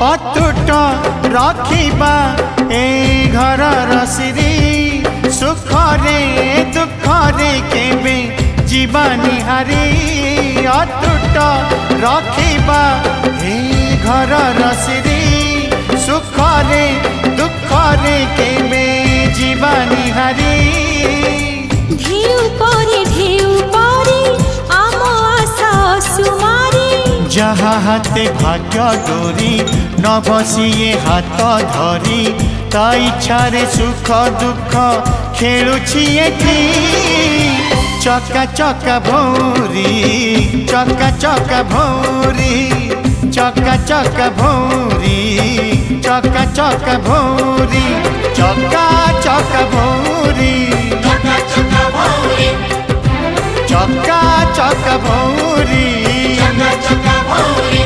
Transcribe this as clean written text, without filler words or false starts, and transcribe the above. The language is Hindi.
अतुट रखिबा ए घर रसिरी सुखरे दुखरे केबे जीवानी हारी अतुट रखिबा ए घर रसिरी सुखरे दुखरे केबे जीवानी हारी ढेउ परे आम आशा सुमारी जहाँ हाथे भाग्य डोरी न बसिए हाथ धरी ता इच्छारे सुख दुख खेलुछि एठी चका चका भौरी चका चका भौरी चका चका भौरी चका चका भौरी चका चका भौरी चका चका भौरी चका चका भौरी चका चका भौरी